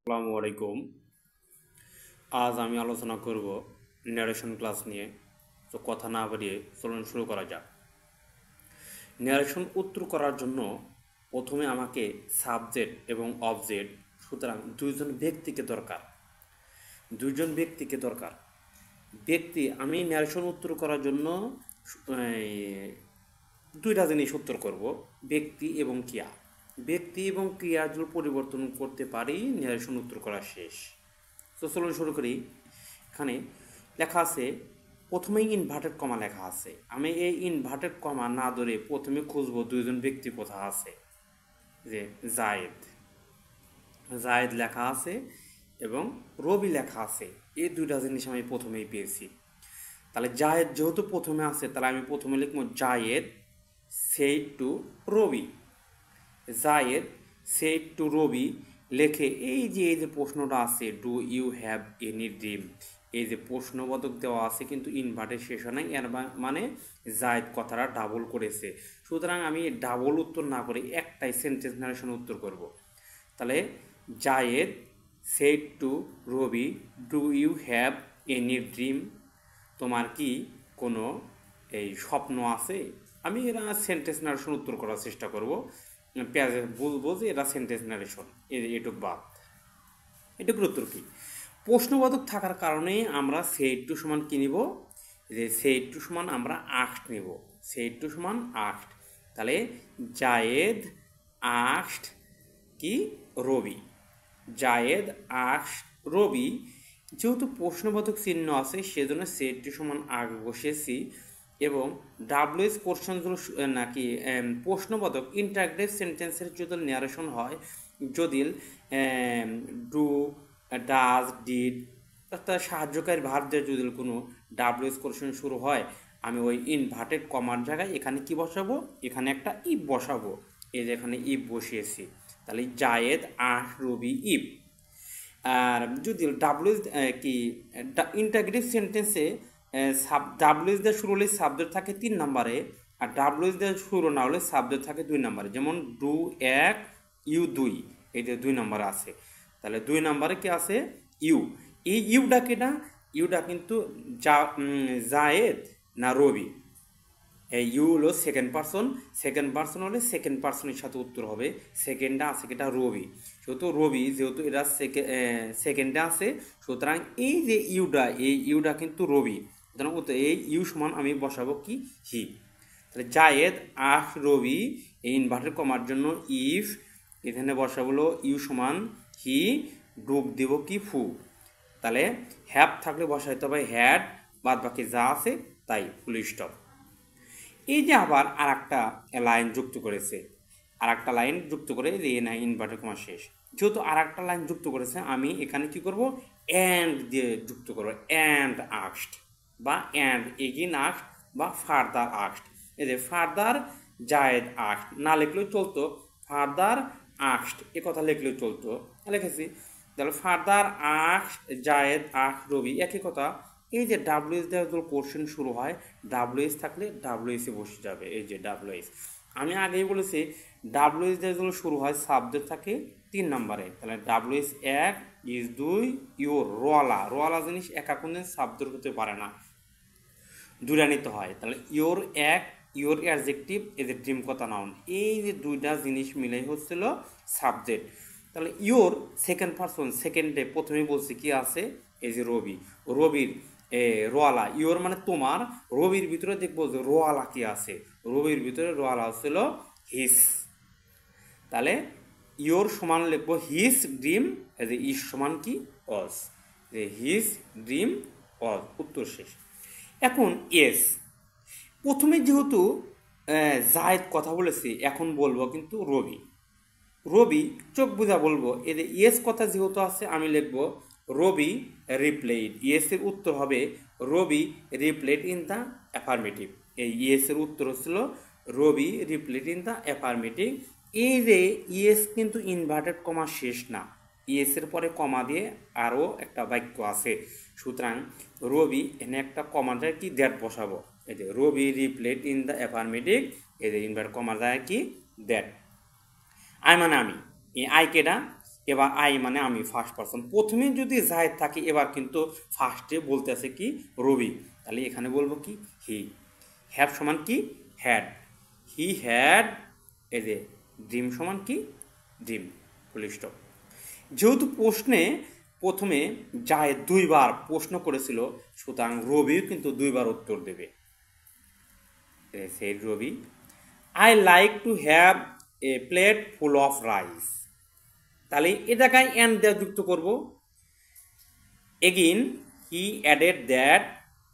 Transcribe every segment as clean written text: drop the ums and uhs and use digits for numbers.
আসসালামু আলাইকুম। আজ আমি আলোচনা করব ন্যারেশন ক্লাস নিয়ে। তো কথা না বাড়িয়ে চলুন শুরু করা যাক। ন্যারেশন উত্তর করার জন্য প্রথমে আমাকে সাবজেক্ট এবং অবজেক্ট, সুতরাং দুইজন ব্যক্তিকে দরকার। আমি ন্যারেশন উত্তর করার জন্য এই, দুইটা জিনিস উত্তর করব, ব্যক্তি এবং ক্রিয়া। ব্যক্তি এবং ক্রিয়া যদি পরিবর্তন করতে পারি, ন্যারেশন উত্তর করা শেষ। তো চলুন শুরু করি। এখানে লেখা আছে, প্রথমেই ইনভার্টেড কমা লেখা আছে। আমি এই ইনভার্টেড কমা না ধরে প্রথমে খুঁজবো দুইজন ব্যক্তি কোথা আছে। যে জায়েদ জায়েদ লেখা আছে এবং রবি লেখা আছে। এই দুইটা জিনিস আমি প্রথমেই পেয়েছি। তাহলে জায়েদ যেহেতু প্রথমে আছে, তাহলে আমি প্রথমে লিখবো Zayed said to Robi. Zayed said to Robi লেখে এই যে প্রশ্নটা আছে, do you have any dream, এই যে প্রশ্নবোধক দেওয়া আছে কিন্তু ইনভার্টেড শেষ হয় নাই, এর মানে জায়েদ কথাটা ডাবল করেছে। সুতরাং আমি ডাবল উত্তর না করে একটাই সেন্টেন্স নারেশন উত্তর করব। তাহলে Zayed said to Robi, do you have any dream, তোমার কি কোনো এই স্বপ্ন আছে। আমি এরা সেন্টেন্স নারেশন উত্তর করার চেষ্টা করব। বলবো যে এরা সেন্টেন্স নারেশন, এটুক বাদ। এটুকুর উত্তর কি? প্রশ্নবোধক থাকার কারণে আমরা সেড টু সমান কি নিব? যে সেড টু সমান আমরা আস্ট নেব। সেড টু সমান আস্ট। তাহলে জায়েদ আস্ট কি রবি, জায়েদ আস্ট রবি। যেহেতু প্রশ্নবোধক চিহ্ন আছে, সেজন্য সেড টু সমান আগ বসেছি এবং ডাব্লিউএস কোশ্চেনগুলো নাকি প্রশ্নবোধক ইন্টারগ্রেট সেন্টেন্সের যদি ন্যারেশন হয়, যদি ডু, ডাজ, ডিড তার সাহায্যকারী ভার্ব দিয়ে যদি কোনো ডাব্লিউএস কোশ্চেন শুরু হয়, আমি ওই ইনভার্টেড কমার জায়গায় এখানে কি বসাবো? এখানে একটা ইফ বসাবো। এই যে এখানে ইফ বসিয়েছি। তাহলে জায়েদ আস রবি ইফ। আর যদি ডাব্লিউএস কি ইন্টারগ্রেটিভ সেন্টেন্সে ডাব্লিউএস দিয়ে শুরু হলে সাবজেক্ট থাকে 3 নম্বরে, আর ডাব্লিউএস দিয়ে শুরু না হলে সাবজেক্ট থাকে 2 নম্বরে। যেমন ডু 1, ইউ 2, এই যে 2 নম্বরে আছে। তাহলে 2 নম্বরে কি আছে? ইউ। এই ইউটা কেটা? ইউটা কিন্তু জায়েদ না রবি। এই ইউ হলো সেকেন্ড পার্সন হলে সেকেন্ড পার্সনের সাথে উত্তর হবে। সেকেন্ডে আছে কেটা? রবি। যেহেতু এরা সেকেন্ডে আছে, সুতরাং এই যে ইউটা কিন্তু রবি। সুতরাং এই ইউ সমান আমি বসাবো কি? হি। তাহলে জায়েদ আস রবি, এই ইনভার্টেড কমার জন্য ইফ, এখানে বসাবো ইউ সমান হি, ডুব দেব কি? ফু। তাহলে হ্যাভ থাকলে বসাইতে হবে হ্যাড, বাদ বাকি যা আছে তাই, ফুল স্টপ। এই যে আবার আর একটা লাইন যুক্ত করেছে, যে না ইনভার্টেড কমা শেষ। যেহেতু আর একটা লাইন যুক্ত করেছে, আমি এখানে কি করব? অ্যান্ড দিয়ে যুক্ত করবো। অ্যান্ড আস্ট বা অ্যান্ড এগিন আস্ট বা ফার্দার আস্ট। এই যে ফার্দার জায়েদ আস্ট না লিখলেও চলতো, ফার্দার আস্ট এ কথা লিখলেও চলতো, লিখেছি। তাহলে ফার্দার আস্ট জায়েদ আস্ট রবি, একই কথা। এই যে ডাব্লিউএস দেওয়া যখন কোশ্চেন শুরু হয়, ডাব্লিউএস থাকলে ডাব্লিউএসে বসে যাবে। এই যে ডাব্লিউএস, আমি আগেই বলেছি ডাব্লিউএস দেওয়া যখন শুরু হয় সাবজেক্ট থাকে 3 নম্বরে। তাহলে ডাব্লিউএস 1, ইজ 2, ইউর। রোয়ালা জিনিস একা কোনো সাবজেক্ট হতে পারে না, দুইটা নিতে হয়। তাহলে ইওর 1, ইওর অ্যাডজেক্টিভ, এই যে ড্রিম কথা নাউন, এই যে দুইটা জিনিস মিলেই হচ্ছিল সাবজেক্ট। তাহলে ইওর সেকেন্ড পারসন, সেকেন্ডে প্রথমে বলছি কি আছে? এই যে রবির রোয়ালা। ইওর মানে তোমার, রবির ভিতরে দেখবো যে রোয়ালা কি আছে। রবির ভিতরে রোয়ালা হচ্ছিল হিস। তাহলে ইওর সমান লিখবো হিস ড্রিম, এই যে ইস সমান কি? অজ। যে হিস ড্রিম অজ, উত্তর শেষ। এখন এস, প্রথমে যেহেতু জায়েদ কথা বলেছি, এখন বলবো কিন্তু রবি চোখ বুঝা বলবো। এদের ইয়েস কথা যেহেতু আছে, আমি লিখবো রবি রিপ্লেড। ইয়েসের উত্তর হবে রবি রিপ্লেড ইন দ্য অ্যাফার্মেটিভ। এই ইয়েসের উত্তর হচ্ছিল রবি রিপ্লেড ইন দ্য অ্যাফার্মেটিভ। এই যে ইয়েস কিন্তু ইনভার্টেড কমা শেষ না, ইয়েসের পরে কমা দিয়ে আরও একটা বাক্য আছে। সুতরাং রবি এনে একটা কমা যায় কি? দ্যাট বসাবো। এই যে রবি রিপ্লেড ইন দ্য অ্যাফার্মেটিভ, এই যে ইনভার্ট কমা যায় কি? দ্যাট। আই মানে আমি, এই আই কেটা? এবার আই মানে আমি ফার্স্ট পারসন, প্রথমে যদি জায়েদ থাকে এবার কিন্তু ফার্স্টে বলতে আছে কি রবি, তাহলে এখানে বলবো কি হি। হ্যাভ সমান কি হ্যাড, হি হ্যাড এ যে ড্রিম সমান কি ড্রিম, ফুল স্টপ। যেহেতু প্রশ্নে প্রথমে জায়েদ দুইবার প্রশ্ন করেছিল, সুতরাং রবিও কিন্তু দুইবার উত্তর দেবে। সেই Robi I like to have a plate full of rice, তাহলে এ জায়গায় অ্যান্ড দেওয়া যুক্ত করব। Again he added that,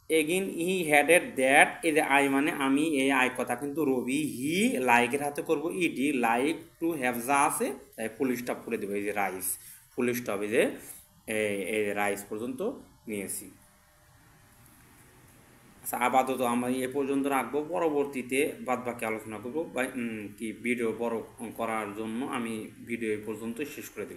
again he added that, এই যে আই মানে আমি, এই আই কথা কিন্তু রবি, হি লাইকের হাতে করব ইডি, লাইক টু হ্যাভ যা আছে তাই ফুল স্টপ করে দেবো, এই যে রাইস ফুল স্টপ, এই যে এই রাইস পর্যন্ত নিয়েছি। আচ্ছা, আপাতত আমরা এ পর্যন্ত রাখবো, পরবর্তীতে বাদ বাকি আলোচনা করবো বা কি ভিডিও বড় করার জন্য আমি ভিডিও এ পর্যন্ত শেষ করে দিলাম।